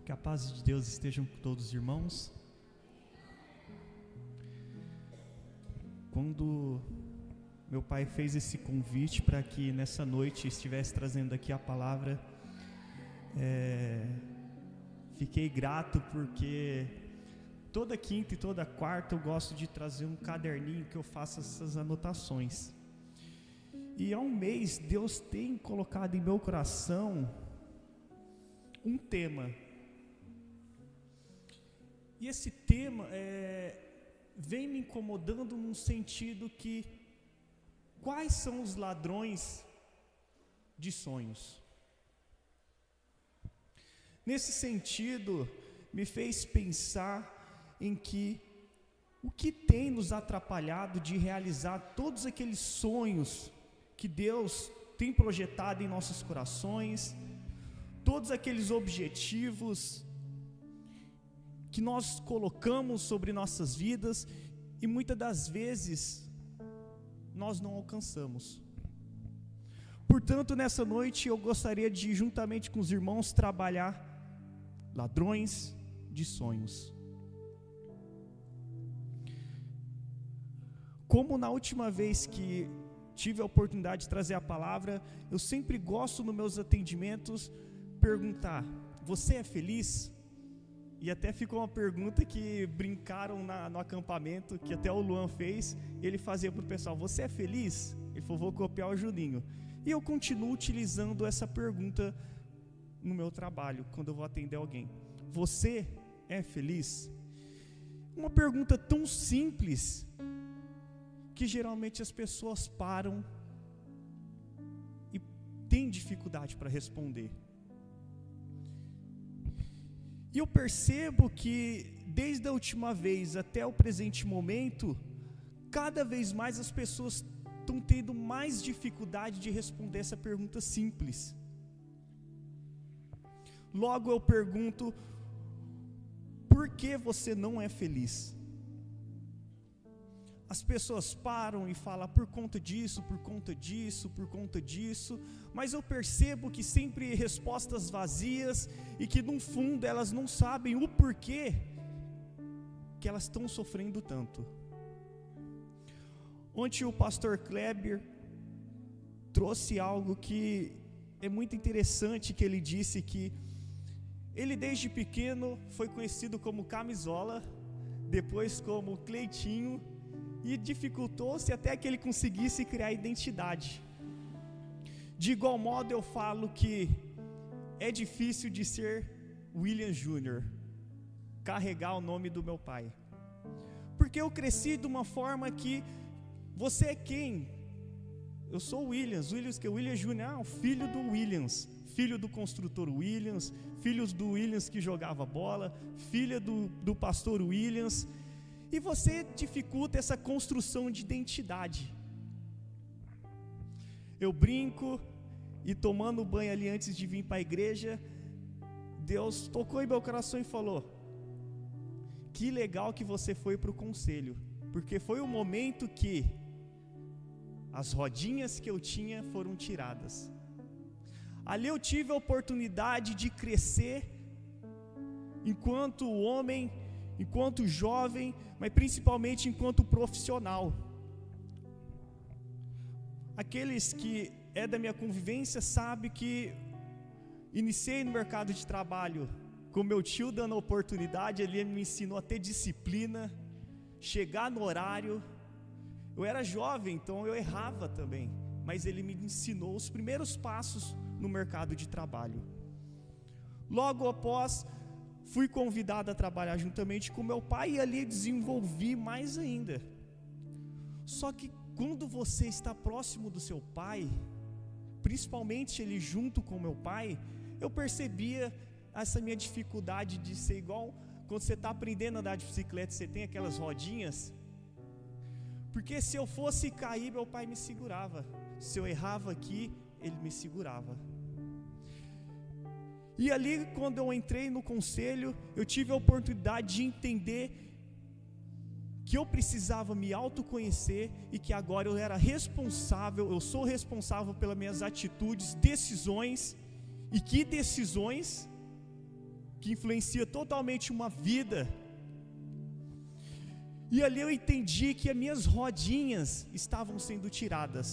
Que a paz de Deus esteja com todos os irmãos. Quando meu pai fez esse convite para que nessa noite estivesse trazendo aqui a palavra, fiquei grato porque toda quinta e toda quarta eu gosto de trazer um caderninho que eu faço essas anotações. E há um mês Deus tem colocado em meu coração um tema. E esse tema vem me incomodando num sentido que quais são os ladrões de sonhos? Nesse sentido, me fez pensar em que o que tem nos atrapalhado de realizar todos aqueles sonhos que Deus tem projetado em nossos corações, todos aqueles objetivos que nós colocamos sobre nossas vidas e muitas das vezes nós não alcançamos. Portanto, nessa noite eu gostaria de, juntamente com os irmãos, trabalhar ladrões de sonhos. Como na última vez que tive a oportunidade de trazer a palavra, eu sempre gosto nos meus atendimentos perguntar: você é feliz? E até ficou uma pergunta que brincaram no acampamento, que até o Luan fez, ele fazia para o pessoal: você é feliz? Ele falou: vou copiar o Juninho. E eu continuo utilizando essa pergunta no meu trabalho, quando eu vou atender alguém: você é feliz? Uma pergunta tão simples, que geralmente as pessoas param e têm dificuldade para responder. E eu percebo que desde a última vez até o presente momento, cada vez mais as pessoas estão tendo mais dificuldade de responder essa pergunta simples. Logo eu pergunto: por que você não é feliz? As pessoas param e falam por conta disso, por conta disso, por conta disso, mas eu percebo que sempre respostas vazias e que no fundo elas não sabem o porquê que elas estão sofrendo tanto. Ontem o pastor Kleber trouxe algo que é muito interessante, que ele disse que ele desde pequeno foi conhecido como Camisola, depois como Cleitinho, e dificultou-se até que ele conseguisse criar identidade. De igual modo eu falo que é difícil de ser William Jr., carregar o nome do meu pai, porque eu cresci de uma forma que você é quem? Eu sou o Williams que é o William Jr., filho do Williams, filho do construtor Williams, filhos do Williams que jogava bola, filha do pastor Williams. E você dificulta essa construção de identidade. Eu brinco, e tomando banho ali antes de vir para a igreja, Deus tocou em meu coração e falou: que legal que você foi para o conselho, porque foi o momento que as rodinhas que eu tinha foram tiradas. Ali eu tive a oportunidade de crescer enquanto homem, enquanto jovem, mas principalmente enquanto profissional. Aqueles que é da minha convivência sabem que iniciei no mercado de trabalho com meu tio dando a oportunidade. Ele me ensinou a ter disciplina, chegar no horário. Eu era jovem, então eu errava também, mas ele me ensinou os primeiros passos no mercado de trabalho. Logo após, fui convidado a trabalhar juntamente com meu pai e ali desenvolvi mais ainda. Só que quando você está próximo do seu pai, principalmente ele junto com meu pai, eu percebia essa minha dificuldade de ser igual quando você está aprendendo a andar de bicicleta, você tem aquelas rodinhas. Porque se eu fosse cair, meu pai me segurava. Se eu errava aqui, ele me segurava. E ali, quando eu entrei no conselho, eu tive a oportunidade de entender que eu precisava me autoconhecer e que agora eu era responsável, eu sou responsável pelas minhas atitudes, decisões, e que decisões que influencia totalmente uma vida. E ali eu entendi que as minhas rodinhas estavam sendo tiradas.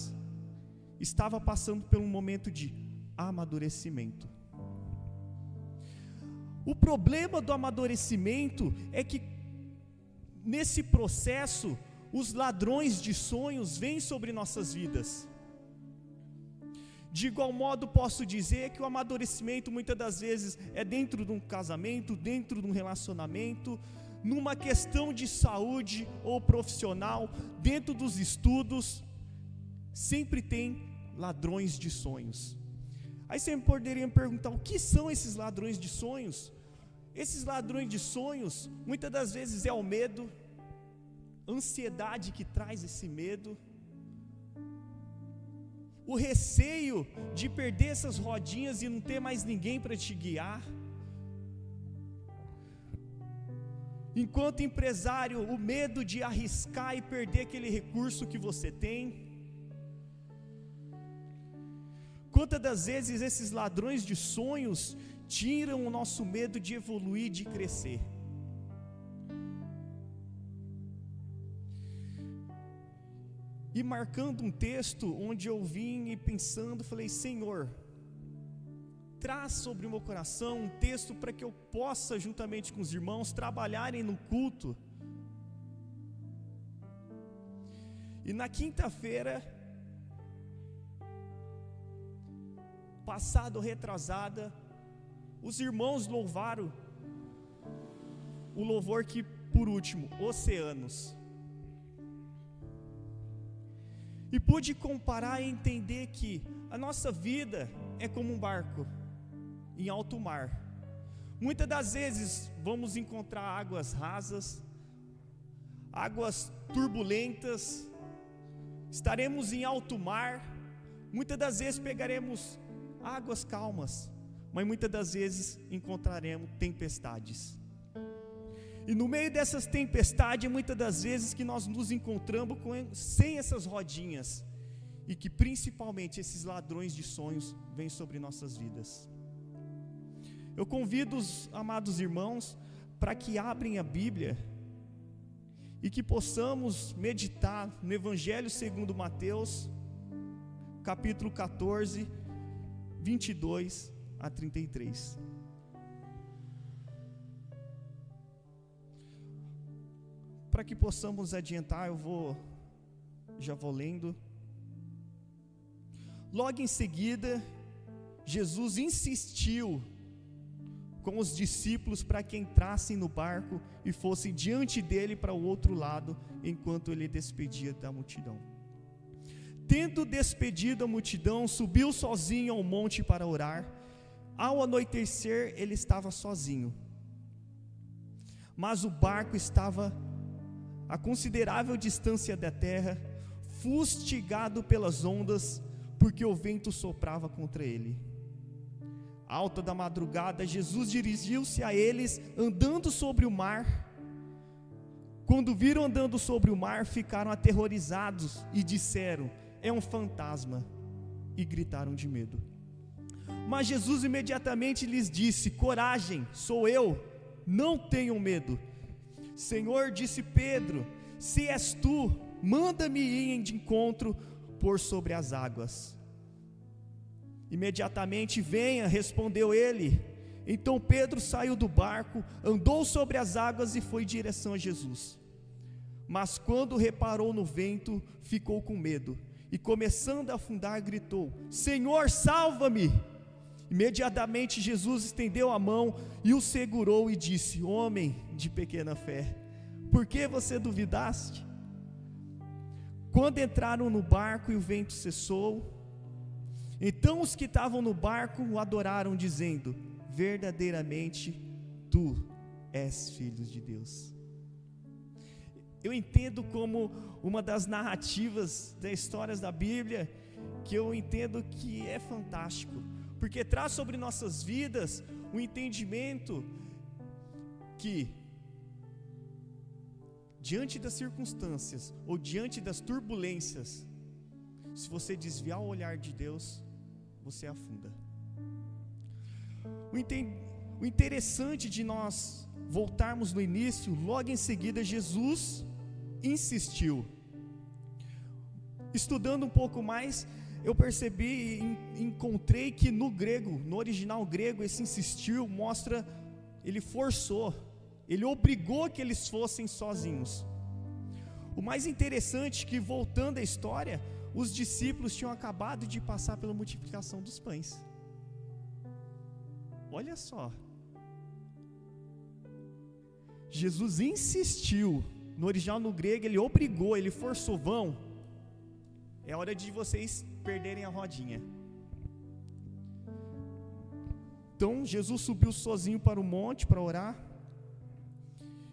Estava passando por um momento de amadurecimento. O problema do amadurecimento é que nesse processo os ladrões de sonhos vêm sobre nossas vidas. De igual modo posso dizer que o amadurecimento muitas das vezes é dentro de um casamento, dentro de um relacionamento, numa questão de saúde ou profissional, dentro dos estudos, sempre tem ladrões de sonhos. Aí você poderia me perguntar, o que são esses ladrões de sonhos? Esses ladrões de sonhos, muitas das vezes é o medo, ansiedade que traz esse medo, o receio de perder essas rodinhas e não ter mais ninguém para te guiar. Enquanto empresário, o medo de arriscar e perder aquele recurso que você tem. Quantas das vezes esses ladrões de sonhos tiram o nosso medo de evoluir, de crescer. E marcando um texto onde eu vim e pensando, falei, Senhor, traz sobre o meu coração um texto para que eu possa, juntamente com os irmãos, trabalharem no culto. E na quinta-feira, passada ou retrasada, os irmãos louvaram o louvor que, por último, Oceanos. E pude comparar e entender que a nossa vida é como um barco em alto mar. Muitas das vezes vamos encontrar águas rasas, águas turbulentas, estaremos em alto mar, muitas das vezes pegaremos águas calmas, mas muitas das vezes encontraremos tempestades. E no meio dessas tempestades, muitas das vezes que nós nos encontramos sem essas rodinhas, e que principalmente esses ladrões de sonhos vêm sobre nossas vidas. Eu convido os amados irmãos para que abrem a Bíblia e que possamos meditar no Evangelho segundo Mateus, capítulo 14, 22 a 33. Para que possamos adiantar, já vou lendo. Logo em seguida, Jesus insistiu com os discípulos para que entrassem no barco e fossem diante dele para o outro lado, enquanto ele despedia da multidão. Tendo despedido a multidão, subiu sozinho ao monte para orar. Ao anoitecer, ele estava sozinho. Mas o barco estava a considerável distância da terra, fustigado pelas ondas, porque o vento soprava contra ele. Alta da madrugada, Jesus dirigiu-se a eles, andando sobre o mar. Quando viram andando sobre o mar, ficaram aterrorizados e disseram, é um fantasma, e gritaram de medo. Mas Jesus imediatamente lhes disse, coragem, sou eu, não tenham medo. Senhor, disse Pedro, se és tu, manda-me ir de encontro por sobre as águas. Imediatamente venha, respondeu ele. Então Pedro saiu do barco, andou sobre as águas e foi em direção a Jesus. Mas quando reparou no vento, ficou com medo, e começando a afundar, gritou, Senhor, salva-me! Imediatamente Jesus estendeu a mão e o segurou e disse, homem de pequena fé, por que você duvidaste? Quando entraram no barco e o vento cessou, então os que estavam no barco o adoraram, dizendo, verdadeiramente tu és filho de Deus. Eu entendo como uma das narrativas das histórias da Bíblia, que eu entendo que é fantástico, porque traz sobre nossas vidas o entendimento que, diante das circunstâncias, ou diante das turbulências, se você desviar o olhar de Deus, você afunda. o interessante de nós voltarmos no início, logo em seguida Jesus insistiu. Estudando um pouco mais, eu percebi e encontrei que no grego, no original grego, esse insistiu mostra, ele forçou, ele obrigou que eles fossem sozinhos. O mais interessante é que, voltando à história, os discípulos tinham acabado de passar pela multiplicação dos pães. Olha só, Jesus insistiu, no original no grego ele obrigou, ele forçou, vão, é hora de vocês perderem a rodinha. Então Jesus subiu sozinho para o monte para orar.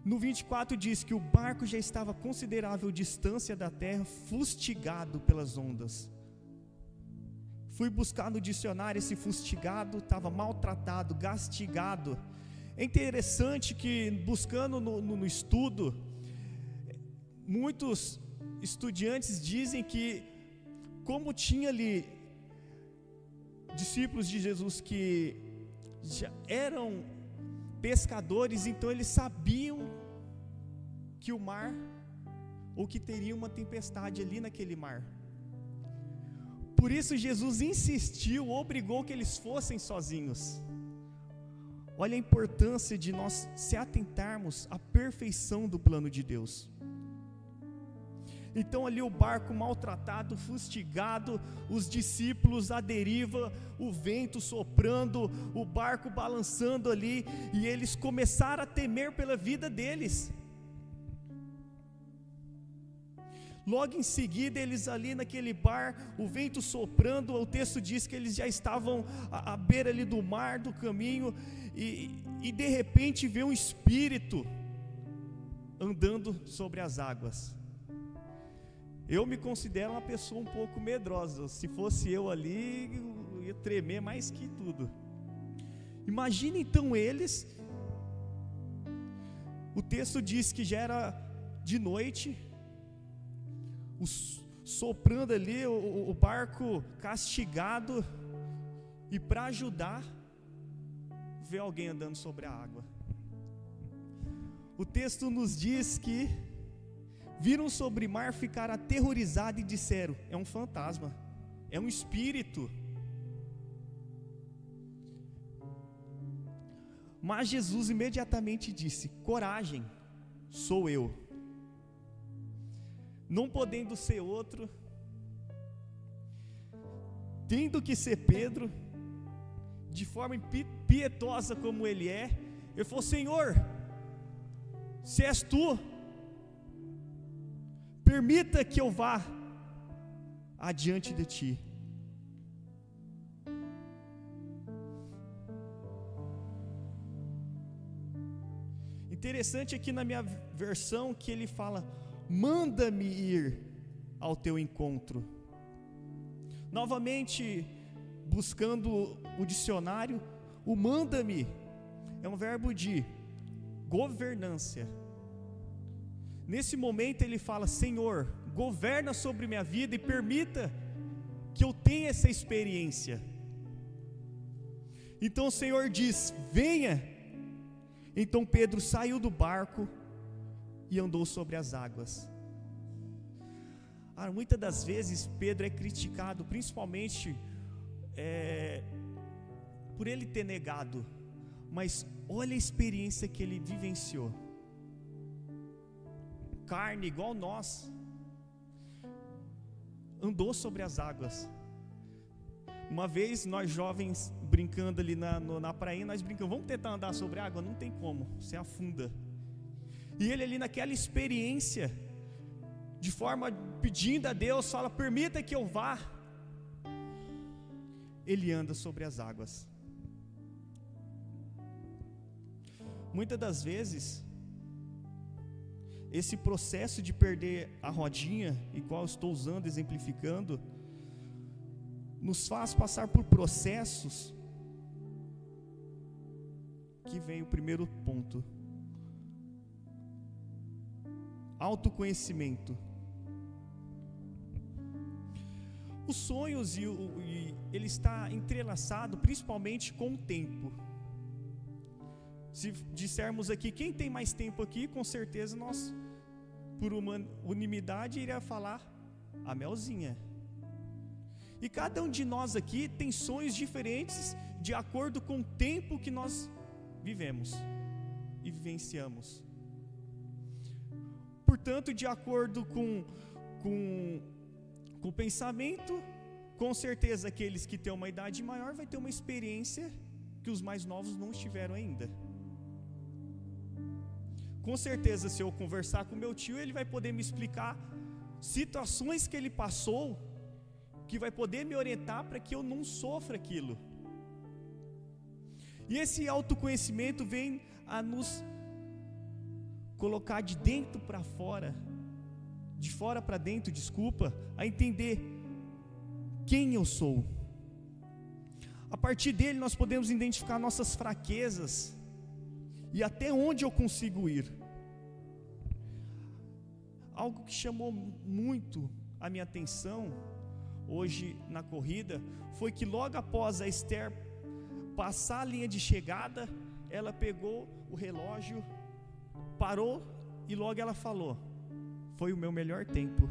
No 24 diz que o barco já estava a considerável distância da terra, fustigado pelas ondas. Fui buscar no dicionário esse fustigado, estava maltratado, gastigado. É interessante que, buscando no estudo, muitos estudantes dizem que, como tinha ali discípulos de Jesus que já eram pescadores, então eles sabiam que o mar, ou que teria uma tempestade ali naquele mar. Por isso Jesus insistiu, obrigou que eles fossem sozinhos. Olha a importância de nós se atentarmos à perfeição do plano de Deus. Então ali o barco maltratado, fustigado, os discípulos à deriva, o vento soprando, o barco balançando ali, e eles começaram a temer pela vida deles. Logo em seguida, eles ali naquele bar, o vento soprando, o texto diz que eles já estavam à beira ali do mar, do caminho, e de repente vê um espírito andando sobre as águas. Eu me considero uma pessoa um pouco medrosa. Se fosse eu ali, eu ia tremer mais que tudo. Imagina então eles. O texto diz que já era de noite, soprando ali o barco castigado, e para ajudar, vê alguém andando sobre a água. O texto nos diz que viram sobre o mar, ficaram aterrorizados e disseram: é um fantasma, é um espírito. Mas Jesus imediatamente disse: coragem, sou eu. Não podendo ser outro, tendo que ser Pedro, de forma pietosa como ele é, ele falou: Senhor, se és tu, permita que eu vá adiante de ti. Interessante aqui na minha versão que ele fala: manda-me ir ao teu encontro. Novamente, buscando o dicionário, o manda-me é um verbo de governância. Nesse momento ele fala: Senhor, governa sobre minha vida e permita que eu tenha essa experiência. Então o Senhor diz: venha. Então Pedro saiu do barco e andou sobre as águas. Muitas das vezes Pedro é criticado, principalmente por ele ter negado, mas olha a experiência que ele vivenciou. Carne igual nós, andou sobre as águas. Uma vez nós jovens brincando ali na praia, nós brincamos: vamos tentar andar sobre a água? Não tem como, você afunda. E ele ali naquela experiência, de forma pedindo a Deus, fala: permita que eu vá. Ele anda sobre as águas. Muitas das vezes, esse processo de perder a rodinha, igual estou usando, exemplificando, nos faz passar por processos, que vem o primeiro ponto: autoconhecimento. Os sonhos ele está entrelaçado principalmente com o tempo. Se dissermos aqui, quem tem mais tempo aqui, com certeza nós, por uma unanimidade, iria falar a Melzinha. E cada um de nós aqui tem sonhos diferentes de acordo com o tempo que nós vivemos e vivenciamos. Portanto, de acordo com o pensamento, com certeza aqueles que têm uma idade maior vai ter uma experiência que os mais novos não tiveram ainda. Com certeza, se eu conversar com meu tio, ele vai poder me explicar situações que ele passou, que vai poder me orientar para que eu não sofra aquilo. E esse autoconhecimento vem a nos colocar de dentro para fora, de fora para dentro, a entender quem eu sou. A partir dele nós podemos identificar nossas fraquezas e até onde eu consigo ir. Algo que chamou muito a minha atenção hoje na corrida foi que logo após a Esther passar a linha de chegada, ela pegou o relógio, parou e logo ela falou: foi o meu melhor tempo.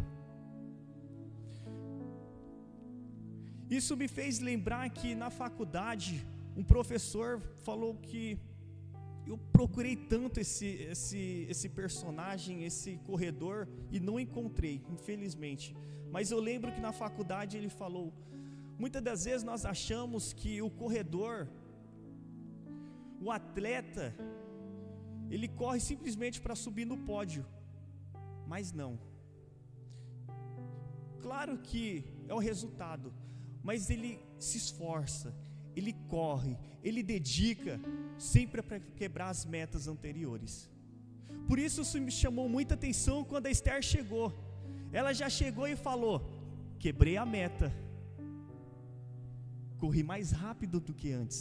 Isso me fez lembrar que na faculdade um professor falou que eu procurei tanto esse personagem, esse corredor, e não encontrei, infelizmente. Mas eu lembro que na faculdade ele falou: muitas das vezes nós achamos que o corredor, o atleta, ele corre simplesmente para subir no pódio, mas não. Claro que é o resultado, mas ele se esforça, ele corre, ele dedica sempre para quebrar as metas anteriores. Por isso me chamou muita atenção quando a Esther chegou. Ela já chegou e falou: quebrei a meta, corri mais rápido do que antes.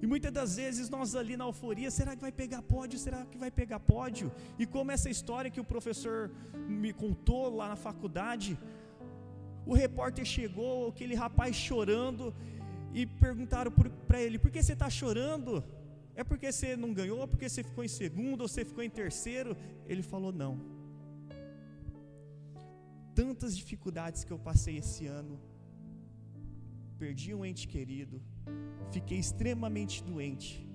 E muitas das vezes nós ali na euforia, será que vai pegar pódio? Será que vai pegar pódio? E como essa história que o professor me contou lá na faculdade, o repórter chegou, aquele rapaz chorando, e perguntaram para ele: por que você está chorando? É porque você não ganhou? É porque você ficou em segundo ou você ficou em terceiro? Ele falou: não. Tantas dificuldades que eu passei esse ano, perdi um ente querido, fiquei extremamente doente,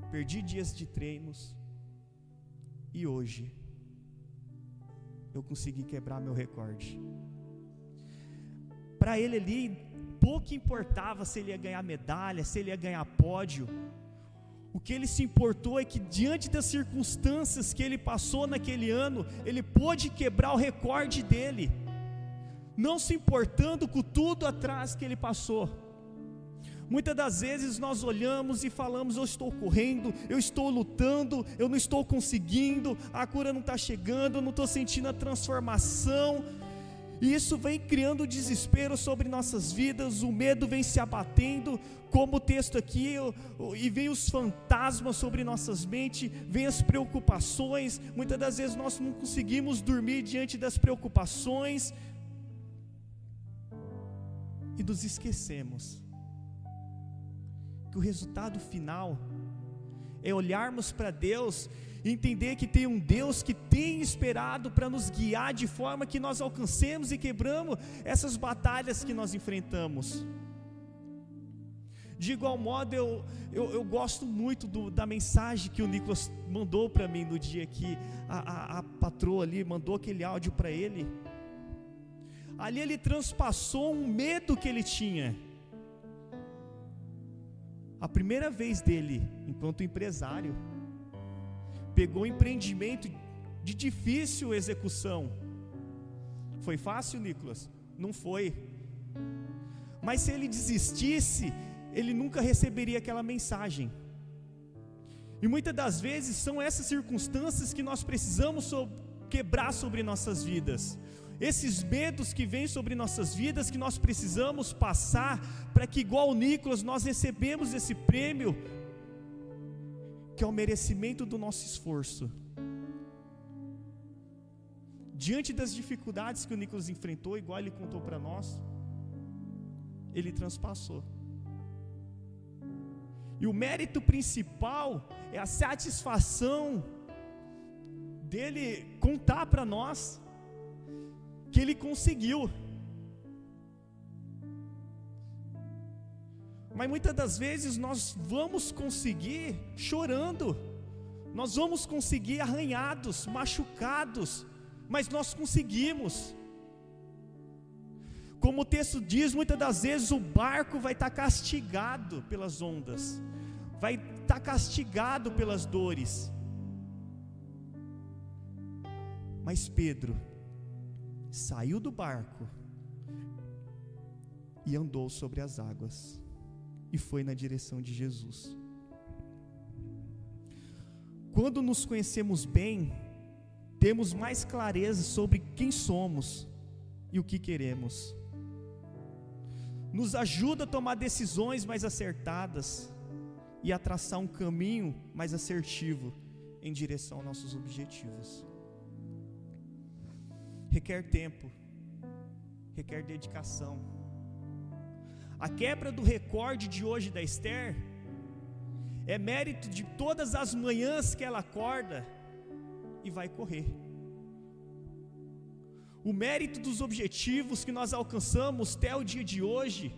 perdi dias de treinos, e hoje eu consegui quebrar meu recorde. Para ele ali, pouco importava se ele ia ganhar medalha, se ele ia ganhar pódio. O que ele se importou é que diante das circunstâncias que ele passou naquele ano, ele pôde quebrar o recorde dele, não se importando com tudo atrás que ele passou. Muitas das vezes nós olhamos e falamos: eu estou correndo, eu estou lutando, eu não estou conseguindo, a cura não está chegando, eu não estou sentindo a transformação. E isso vem criando desespero sobre nossas vidas, o medo vem se abatendo, como o texto aqui, e vem os fantasmas sobre nossas mentes, vem as preocupações. Muitas das vezes nós não conseguimos dormir diante das preocupações, e nos esquecemos que o resultado final é olharmos para Deus e entender que tem um Deus que tem esperado para nos guiar de forma que nós alcancemos e quebramos essas batalhas que nós enfrentamos. De igual modo, eu gosto muito da mensagem que o Nicolas mandou para mim no dia que a patroa ali mandou aquele áudio para ele. Ali ele transpassou um medo que ele tinha. A primeira vez dele, enquanto empresário, pegou um empreendimento de difícil execução. Foi fácil, Nicolas? Não foi. Mas se ele desistisse, ele nunca receberia aquela mensagem. E muitas das vezes são essas circunstâncias que nós precisamos quebrar sobre nossas vidas. Esses medos que vêm sobre nossas vidas, que nós precisamos passar, para que igual o Nicolas, nós recebemos esse prêmio, que é o merecimento do nosso esforço. Diante das dificuldades que o Nicolas enfrentou, igual ele contou para nós, ele transpassou. E o mérito principal é a satisfação dele contar para nós que ele conseguiu. Mas muitas das vezes nós vamos conseguir chorando, nós vamos conseguir arranhados, machucados, mas nós conseguimos. Como o texto diz, muitas das vezes o barco vai estar castigado pelas ondas, vai estar castigado pelas dores. Mas Pedro saiu do barco e andou sobre as águas, e foi na direção de Jesus. Quando nos conhecemos bem, temos mais clareza sobre quem somos e o que queremos. Nos ajuda a tomar decisões mais acertadas e a traçar um caminho mais assertivo em direção aos nossos objetivos. Requer tempo, requer dedicação. A quebra do recorde de hoje da Esther é mérito de todas as manhãs que ela acorda e vai correr. O mérito dos objetivos que nós alcançamos até o dia de hoje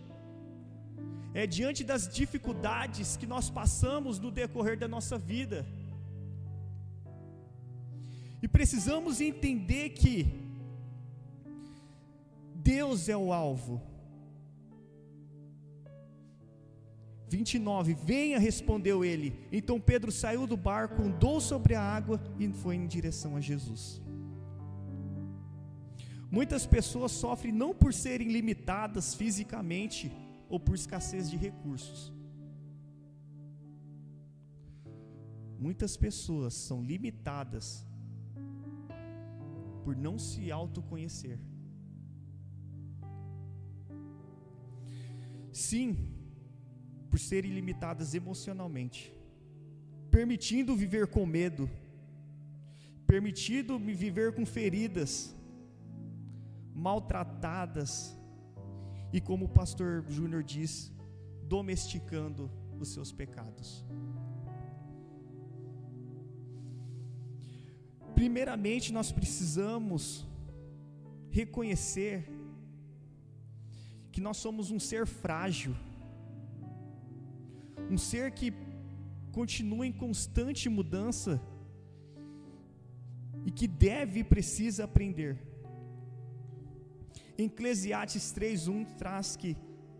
é diante das dificuldades que nós passamos no decorrer da nossa vida. E precisamos entender que Deus é o alvo. 29, venha, respondeu ele. Então Pedro saiu do barco, andou sobre a água e foi em direção a Jesus. Muitas pessoas sofrem não por serem limitadas fisicamente ou por escassez de recursos. Muitas pessoas são limitadas por não se autoconhecer. Sim, por serem limitadas emocionalmente, permitindo viver com medo, permitindo me viver com feridas, maltratadas, e como o pastor Júnior diz, domesticando os seus pecados. Primeiramente, nós precisamos reconhecer que nós somos um ser frágil, um ser que continua em constante mudança e que deve e precisa aprender. Em Eclesiastes 3:1 traz que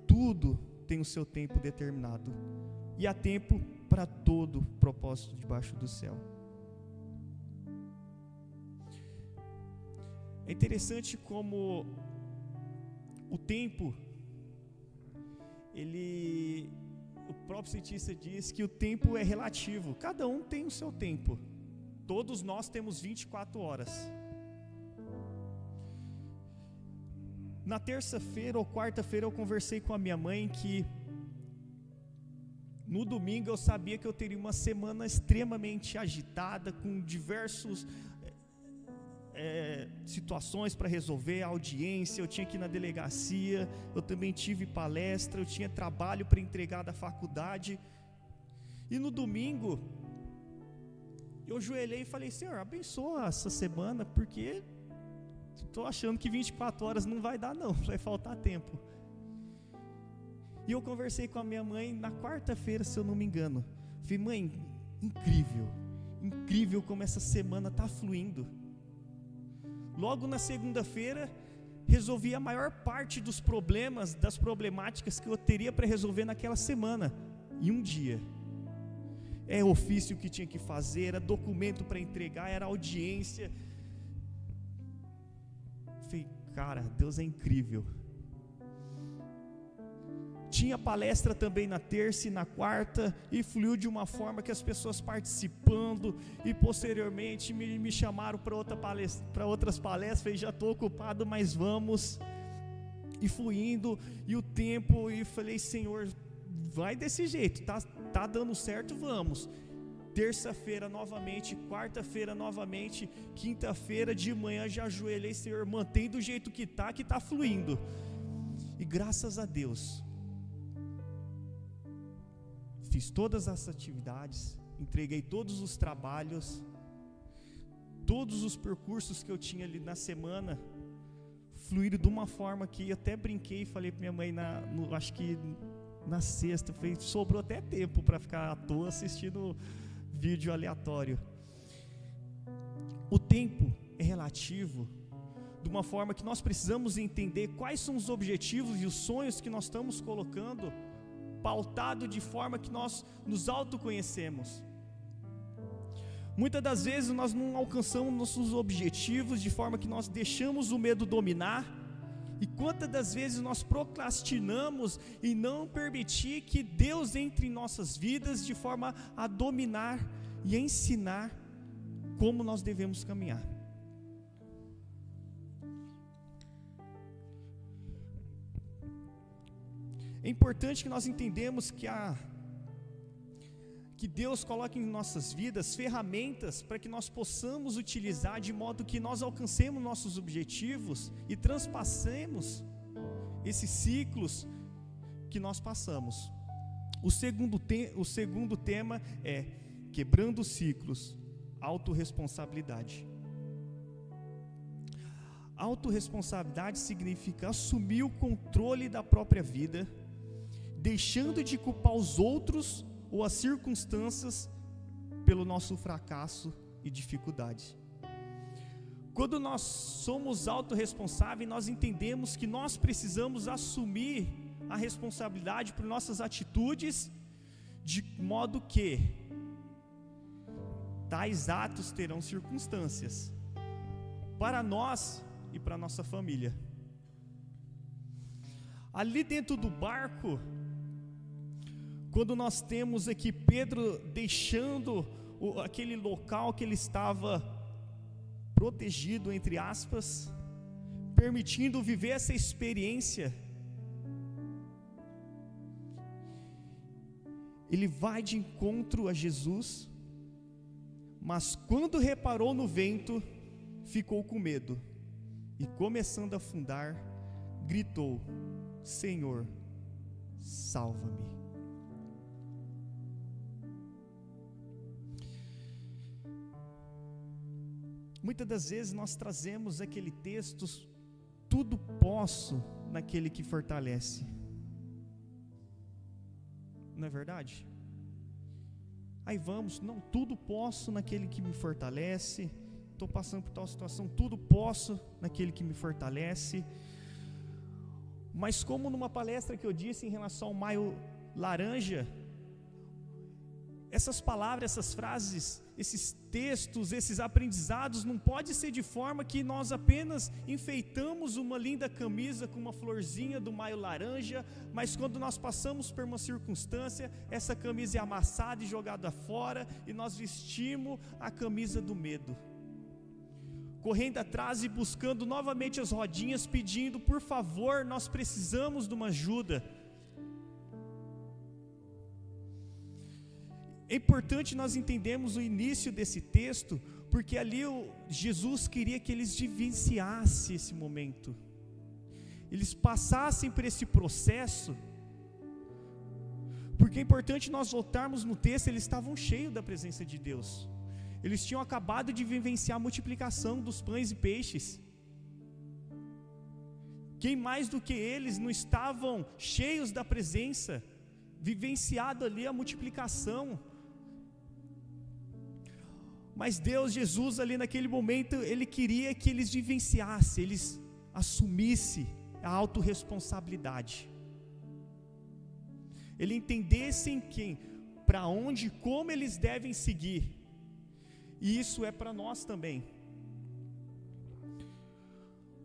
tudo tem o seu tempo determinado e há tempo para todo propósito debaixo do céu. É interessante como o tempo, o próprio cientista diz que o tempo é relativo, cada um tem o seu tempo, todos nós temos 24 horas. Na terça-feira ou quarta-feira eu conversei com a minha mãe que no domingo eu sabia que eu teria uma semana extremamente agitada, com diversos situações para resolver, audiência, eu tinha que ir na delegacia, eu também tive palestra, eu tinha trabalho para entregar da faculdade. E no domingo eu ajoelhei e falei: Senhor, abençoa essa semana, porque estou achando que 24 horas não vai dar não, vai faltar tempo. E eu conversei com a minha mãe na quarta-feira, se eu não me engano. Falei: mãe, incrível como essa semana está fluindo. Logo na segunda-feira, resolvi a maior parte dos problemas, das problemáticas que eu teria para resolver naquela semana, em um dia. É ofício que tinha que fazer, era documento para entregar, era audiência. Falei: cara, Deus é incrível. Tinha palestra também na terça e na quarta, e fluiu de uma forma que as pessoas participando, e posteriormente me chamaram para outras palestras. Falei: já estou ocupado, mas vamos. E fui indo, e o tempo, e falei: Senhor, vai desse jeito, tá dando certo, vamos. Terça-feira novamente, quarta-feira novamente, quinta-feira de manhã já ajoelhei: Senhor, mantém do jeito que tá fluindo. E graças a Deus, fiz todas as atividades, entreguei todos os trabalhos, todos os percursos que eu tinha ali na semana, fluíram de uma forma que eu até brinquei e falei para minha mãe, acho que na sexta, falei, sobrou até tempo para ficar à toa assistindo vídeo aleatório. O tempo é relativo, de uma forma que nós precisamos entender quais são os objetivos e os sonhos que nós estamos colocando, pautado de forma que nós nos autoconhecemos. Muitas das vezes nós não alcançamos nossos objetivos de forma que nós deixamos o medo dominar, e quantas das vezes nós procrastinamos em não permitir que Deus entre em nossas vidas de forma a dominar e a ensinar como nós devemos caminhar. É importante que nós entendamos que Deus coloque em nossas vidas ferramentas para que nós possamos utilizar de modo que nós alcancemos nossos objetivos e transpassemos esses ciclos que nós passamos. O segundo tema é quebrando ciclos, autorresponsabilidade. Autorresponsabilidade significa assumir o controle da própria vida, deixando de culpar os outros ou as circunstâncias pelo nosso fracasso e dificuldade. Quando nós somos autorresponsáveis, nós entendemos que nós precisamos assumir a responsabilidade por nossas atitudes, de modo que tais atos terão circunstâncias para nós e para nossa família. Ali dentro do barco, quando nós temos aqui Pedro deixando aquele local que ele estava protegido, entre aspas, permitindo viver essa experiência, ele vai de encontro a Jesus, mas quando reparou no vento, ficou com medo, e começando a afundar, gritou: Senhor, salva-me. Muitas das vezes nós trazemos aquele texto, tudo posso naquele que fortalece. Não é verdade? Aí vamos, não, tudo posso naquele que me fortalece, estou passando por tal situação, tudo posso naquele que me fortalece. Mas como numa palestra que eu disse em relação ao Maio Laranja, essas palavras, essas frases, esses textos, esses aprendizados não pode ser de forma que nós apenas enfeitamos uma linda camisa com uma florzinha do Maio Laranja, mas quando nós passamos por uma circunstância, essa camisa é amassada e jogada fora e nós vestimos a camisa do medo, correndo atrás e buscando novamente as rodinhas, pedindo: por favor, nós precisamos de uma ajuda. É importante nós entendermos o início desse texto, porque ali Jesus queria que eles vivenciassem esse momento, eles passassem por esse processo, porque é importante nós voltarmos no texto. Eles estavam cheios da presença de Deus, eles tinham acabado de vivenciar a multiplicação dos pães e peixes. Quem mais do que eles não estavam cheios da presença, vivenciado ali a multiplicação? Mas Deus, Jesus ali naquele momento, Ele queria que eles vivenciassem, eles assumissem a autorresponsabilidade, eles entendessem quem, para onde, como eles devem seguir. E isso é para nós também.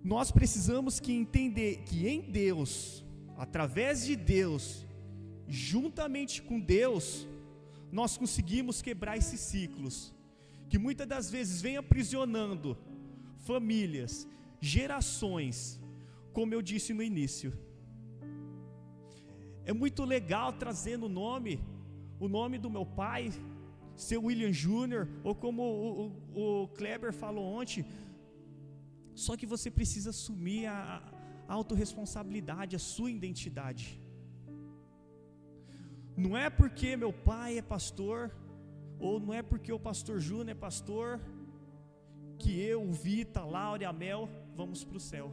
Nós precisamos entender que em Deus, através de Deus, juntamente com Deus, nós conseguimos quebrar esses ciclos, que muitas das vezes vem aprisionando famílias, gerações, como eu disse no início. É muito legal trazer no nome, o nome do meu pai, seu William Jr., ou como o Kleber falou ontem, só que você precisa assumir a autorresponsabilidade, a sua identidade. Não é porque meu pai é pastor, ou não é porque o pastor Júnior é pastor, que eu, o Vita, a Laura e a Mel vamos para o céu.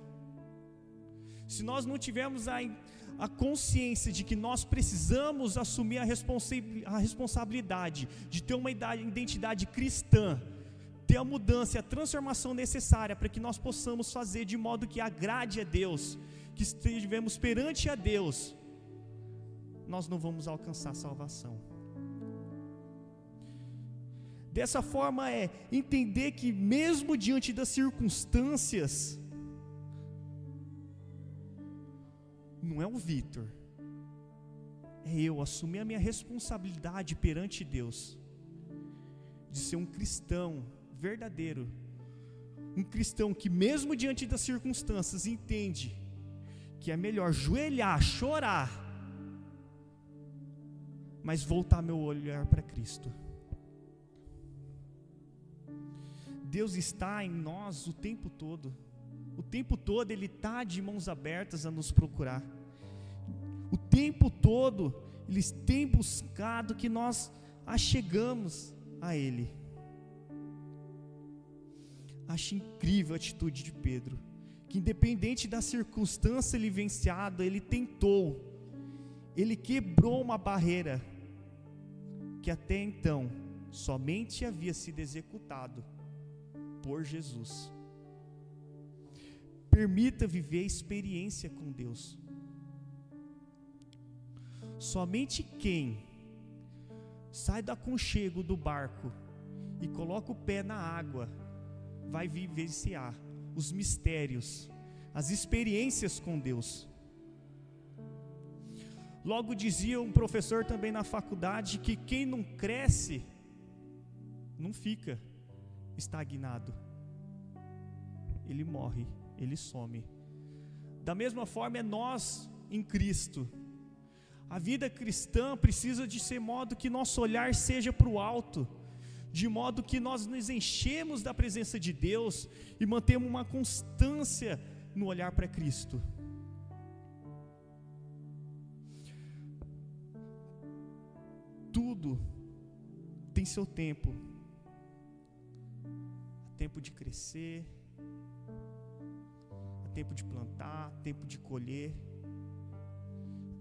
Se nós não tivermos a consciência de que nós precisamos assumir a responsabilidade de ter uma identidade cristã, ter a mudança e a transformação necessária para que nós possamos fazer de modo que agrade a Deus, que estivemos perante a Deus, nós não vamos alcançar a salvação. Dessa forma entender que mesmo diante das circunstâncias, não é o Vitor, é eu assumir a minha responsabilidade perante Deus, de ser um cristão verdadeiro, um cristão que mesmo diante das circunstâncias entende que é melhor joelhar, chorar, mas voltar meu olhar para Cristo. Deus está em nós o tempo todo Ele está de mãos abertas a nos procurar, o tempo todo Ele tem buscado que nós achegamos a Ele. Acho incrível a atitude de Pedro, que independente da circunstância vivenciada, ele tentou, ele quebrou uma barreira, que até então, somente havia sido executado por Jesus. Permita viver a experiência com Deus. Somente quem sai do aconchego do barco e coloca o pé na água, vai vivenciar os mistérios, as experiências com Deus. Logo dizia um professor também na faculdade que quem não cresce, não fica estagnado, ele morre, ele some. Da mesma forma é nós em Cristo. A vida cristã precisa de ser modo que nosso olhar seja para o alto, de modo que nós nos enchemos da presença de Deus e mantemos uma constância no olhar para Cristo. Tudo tem seu tempo. Tempo de crescer, tempo de plantar, tempo de colher,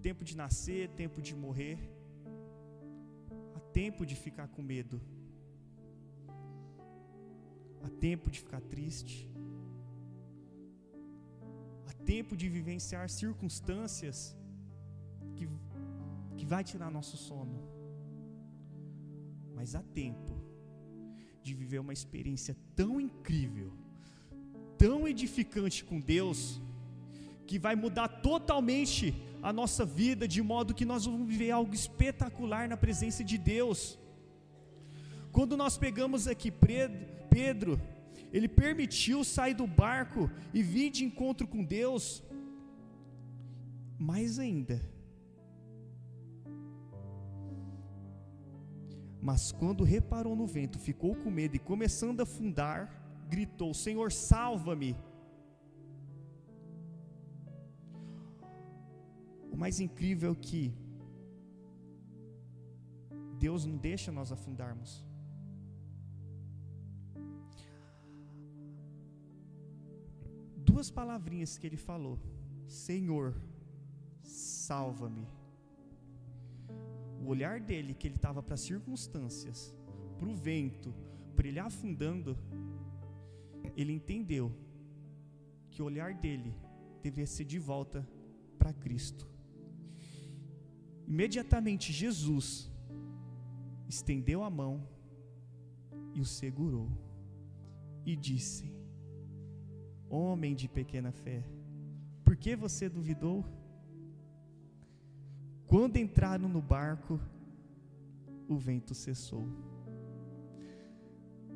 tempo de nascer, tempo de morrer, há tempo de ficar com medo, há tempo de ficar triste, há tempo de vivenciar circunstâncias que vai tirar nosso sono, mas há tempo de viver uma experiência tão incrível, tão edificante com Deus, que vai mudar totalmente a nossa vida, de modo que nós vamos viver algo espetacular na presença de Deus. Quando nós pegamos aqui Pedro, ele permitiu sair do barco e vir de encontro com Deus. Mais ainda, mas quando reparou no vento, ficou com medo e começando a afundar, gritou: Senhor, salva-me. O mais incrível é que Deus não deixa nós afundarmos. Duas palavrinhas que ele falou: Senhor, salva-me. O olhar dele, que ele estava para as circunstâncias, para o vento, para ele afundando, ele entendeu que o olhar dele devia ser de volta para Cristo. Imediatamente Jesus estendeu a mão e o segurou e disse: homem de pequena fé, por que você duvidou? Quando entraram no barco, o vento cessou.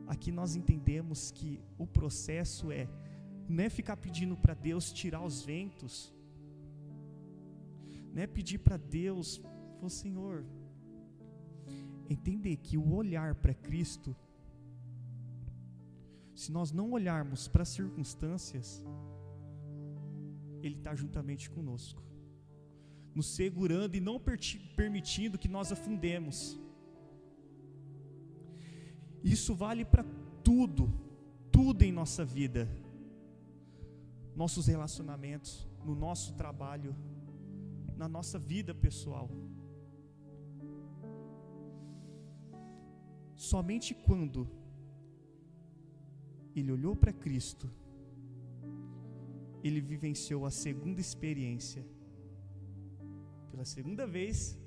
Aqui nós entendemos que o processo não é ficar pedindo para Deus tirar os ventos, não é pedir para Deus, Senhor, entender que o olhar para Cristo, se nós não olharmos para as circunstâncias, Ele está juntamente conosco. nos segurando e não permitindo que nós afundemos. Isso vale para tudo, tudo em nossa vida, nossos relacionamentos, no nosso trabalho, na nossa vida pessoal. Somente quando ele olhou para Cristo, ele vivenciou a segunda experiência. Pela segunda vez,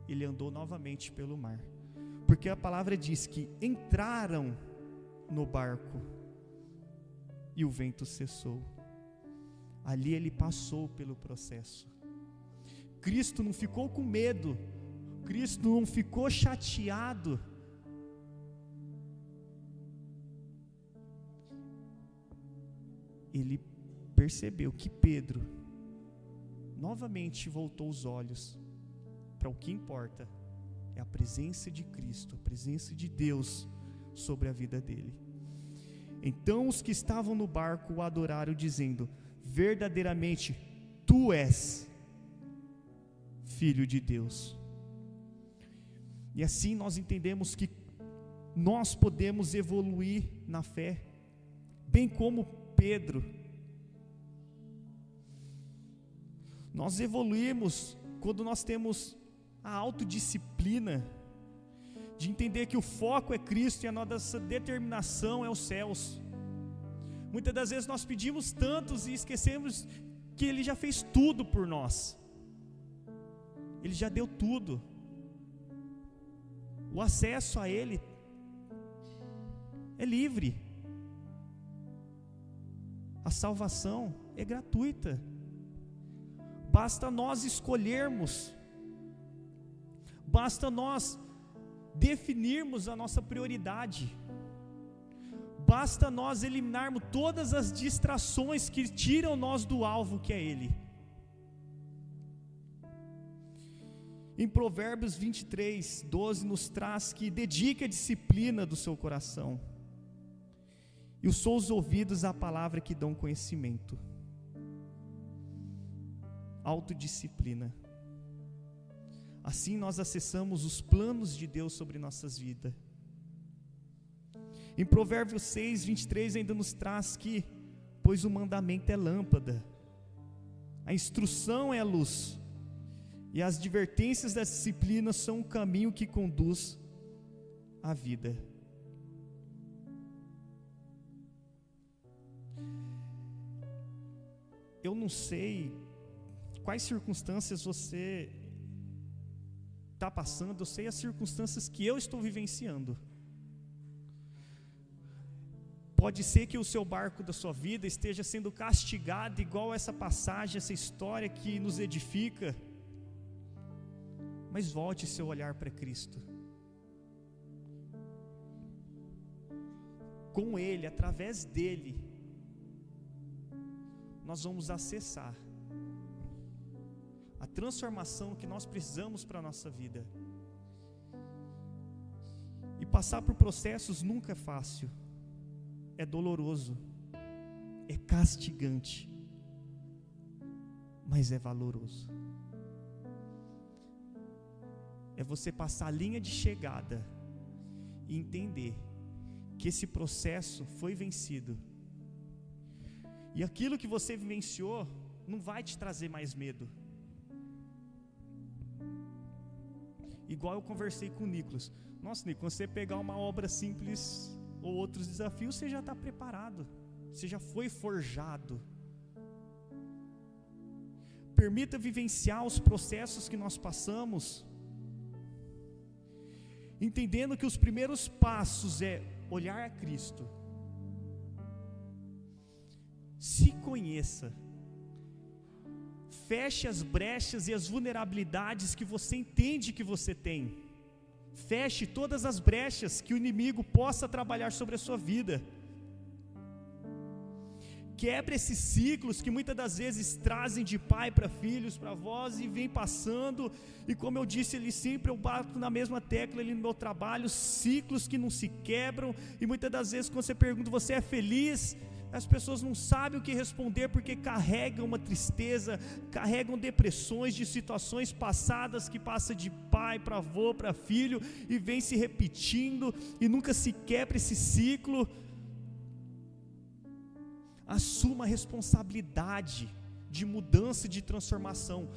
ele andou novamente pelo mar. Porque a palavra diz que entraram no barco e o vento cessou. Ali ele passou pelo processo. Cristo não ficou com medo, Cristo não ficou chateado. Ele percebeu que Pedro novamente voltou os olhos para o que importa, é a presença de Cristo, a presença de Deus sobre a vida dele. Então os que estavam no barco o adoraram, dizendo: verdadeiramente tu és Filho de Deus. E assim nós entendemos que nós podemos evoluir na fé, bem como Pedro. Nós evoluímos quando nós temos a autodisciplina de entender que o foco é Cristo e a nossa determinação é os céus. Muitas das vezes nós pedimos tantos e esquecemos que Ele já fez tudo por nós. Ele já deu tudo. O acesso a Ele é livre. A salvação é gratuita. Basta nós escolhermos, basta nós definirmos a nossa prioridade, basta nós eliminarmos todas as distrações que tiram nós do alvo que é Ele. Em Provérbios 23, 12 nos traz que dedique a disciplina do seu coração e os seus ouvidos à palavra que dão conhecimento. Autodisciplina. Assim nós acessamos os planos de Deus sobre nossas vidas. Em Provérbios 6, 23 ainda nos traz que, pois o mandamento é lâmpada, a instrução é a luz, e as advertências da disciplina são um caminho que conduz à vida. Eu não sei quais circunstâncias você está passando, eu sei as circunstâncias que eu estou vivenciando. Pode ser que o seu barco da sua vida esteja sendo castigado, igual essa passagem, essa história que nos edifica. Mas volte seu olhar para Cristo. Com Ele, através dEle, nós vamos acessar a transformação que nós precisamos para a nossa vida. E passar por processos nunca é fácil, é doloroso, é castigante, mas é valoroso. É você passar a linha de chegada e entender que esse processo foi vencido, e aquilo que você vivenciou não vai te trazer mais medo. Igual eu conversei com o Nicolas. Nossa, Nicolas, quando você pegar uma obra simples ou outros desafios, você já está preparado, você já foi forjado. Permita vivenciar os processos que nós passamos, entendendo que os primeiros passos é olhar a Cristo. Se conheça, feche as brechas e as vulnerabilidades que você entende que você tem. Feche todas as brechas que o inimigo possa trabalhar sobre a sua vida. Quebre esses ciclos que muitas das vezes trazem de pai para filhos, para avós, e vem passando. E como eu disse, eu bato na mesma tecla ali no meu trabalho, ciclos que não se quebram. E muitas das vezes quando você pergunta, você é feliz? as pessoas não sabem o que responder porque carregam uma tristeza, carregam depressões de situações passadas que passa de pai para avô, para filho, e vem se repetindo e nunca se quebra esse ciclo. Assuma a responsabilidade de mudança e de transformação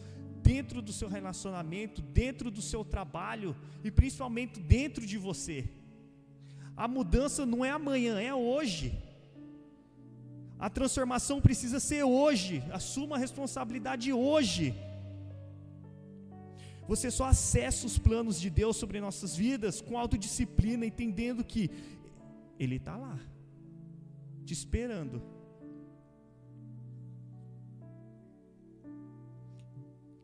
dentro do seu relacionamento, dentro do seu trabalho e principalmente dentro de você. A mudança não é amanhã, é hoje. A transformação precisa ser hoje. Assuma a responsabilidade hoje. Você só acessa os planos de Deus sobre nossas vidas com autodisciplina, entendendo que Ele está lá, te esperando.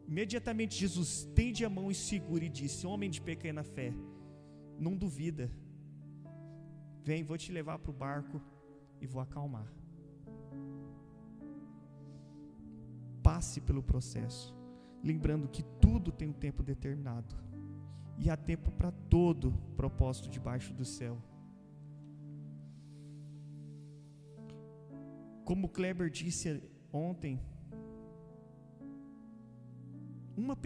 Imediatamente Jesus estende a mão e segura e disse: homem de pequena fé, não duvida, vem, vou te levar para o barco e vou acalmar. Passe pelo processo, lembrando que tudo tem um tempo determinado, e há tempo para todo propósito debaixo do céu. Como Kleber disse ontem, uma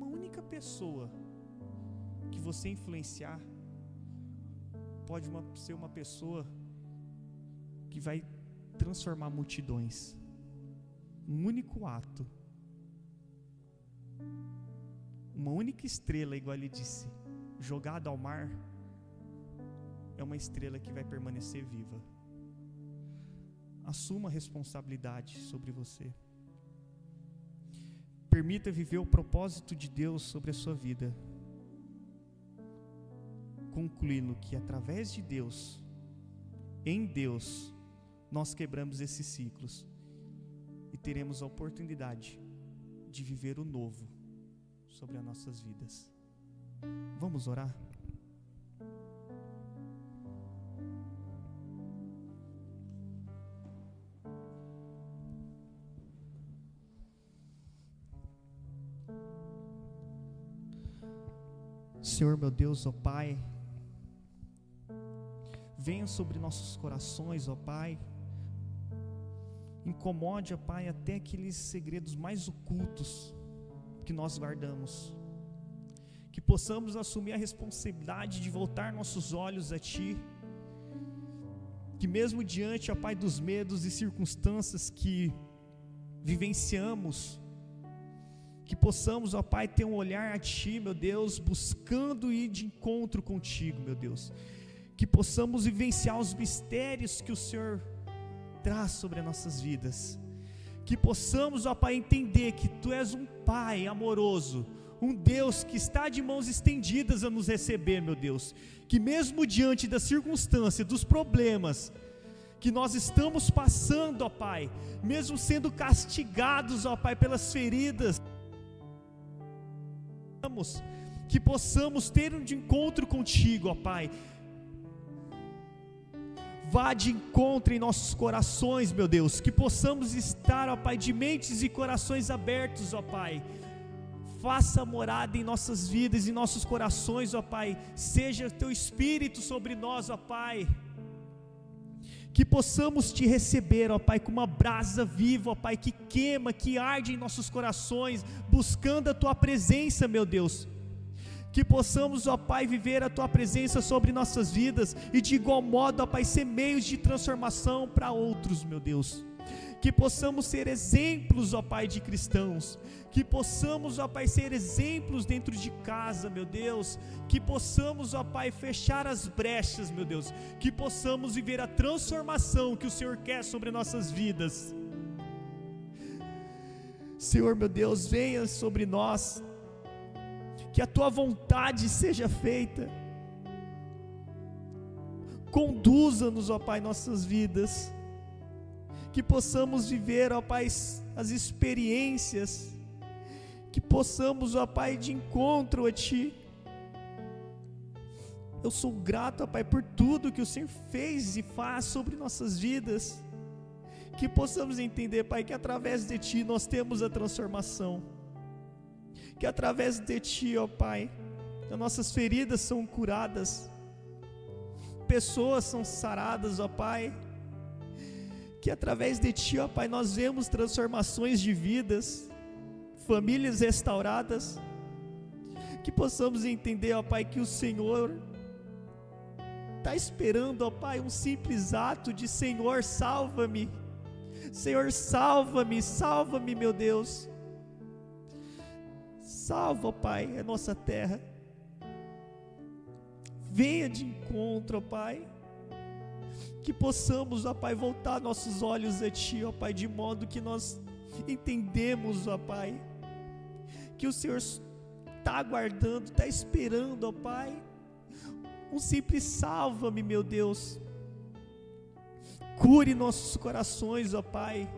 única pessoa que você influenciar, pode ser uma pessoa que vai transformar multidões. Um único ato, uma única estrela, igual ele disse, jogada ao mar, é uma estrela que vai permanecer viva. Assuma a responsabilidade sobre você. Permita viver o propósito de Deus sobre a sua vida, concluindo que através de Deus, em Deus, nós quebramos esses ciclos e teremos a oportunidade de viver o novo sobre as nossas vidas. Vamos orar? Senhor meu Deus, ó Pai, venha sobre nossos corações, ó Pai, incomode, ó Pai, até aqueles segredos mais ocultos que nós guardamos, que possamos assumir a responsabilidade de voltar nossos olhos a Ti, que mesmo diante, ó Pai, dos medos e circunstâncias que vivenciamos, que possamos, ó Pai, ter um olhar a Ti, meu Deus, buscando ir de encontro contigo, meu Deus, que possamos vivenciar os mistérios que o Senhor traz sobre as nossas vidas, que possamos, ó Pai, entender que Tu és um Pai amoroso, um Deus que está de mãos estendidas a nos receber, meu Deus, que mesmo diante da circunstância, dos problemas que nós estamos passando, ó Pai, mesmo sendo castigados, ó Pai, pelas feridas, que possamos ter um encontro contigo, ó Pai. Vá de encontro em nossos corações, meu Deus, que possamos estar, ó Pai, de mentes e corações abertos, ó Pai. Faça morada em nossas vidas, em nossos corações, ó Pai. Seja Teu Espírito sobre nós, ó Pai. Que possamos Te receber, ó Pai, com uma brasa viva, ó Pai, que queima, que arde em nossos corações, buscando a Tua presença, meu Deus. Que possamos, ó Pai, viver a Tua presença sobre nossas vidas, e de igual modo, ó Pai, ser meios de transformação para outros, meu Deus. Que possamos ser exemplos, ó Pai, de cristãos, que possamos, ó Pai, ser exemplos dentro de casa, meu Deus, que possamos, ó Pai, fechar as brechas, meu Deus, que possamos viver a transformação que o Senhor quer sobre nossas vidas. Senhor, meu Deus, venha sobre nós, que a Tua vontade seja feita, conduza-nos, ó Pai, nossas vidas, que possamos viver, ó Pai, as experiências, que possamos, ó Pai, de encontro a Ti. Eu sou grato, ó Pai, por tudo que o Senhor fez e faz sobre nossas vidas, que possamos entender, Pai, que através de Ti nós temos a transformação, que através de Ti, ó Pai, as nossas feridas são curadas, pessoas são saradas, ó Pai, que através de Ti, ó Pai, nós vemos transformações de vidas, famílias restauradas, que possamos entender, ó Pai, que o Senhor está esperando, ó Pai, um simples ato de Senhor, salva-me, Senhor, salva-me, salva-me, meu Deus, salva, ó Pai, a nossa terra, venha de encontro, ó Pai, que possamos, ó Pai, voltar nossos olhos a Ti, ó Pai, de modo que nós entendemos, ó Pai, que o Senhor está aguardando, está esperando, ó Pai, um simples salva-me, meu Deus, cure nossos corações, ó Pai,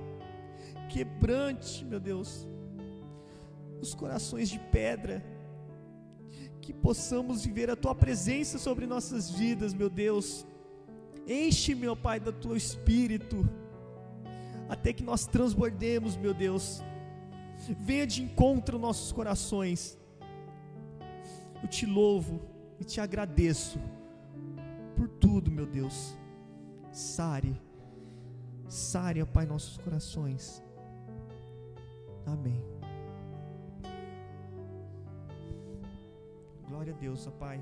quebrante, meu Deus, os corações de pedra, que possamos viver a Tua presença sobre nossas vidas, meu Deus, enche-me, ó Pai, do Teu Espírito, até que nós transbordemos, meu Deus, venha de encontro aos nossos corações. Eu Te louvo e Te agradeço por tudo, meu Deus. Sare, ó Pai, nossos corações. Amém. Glória a Deus, ó Pai.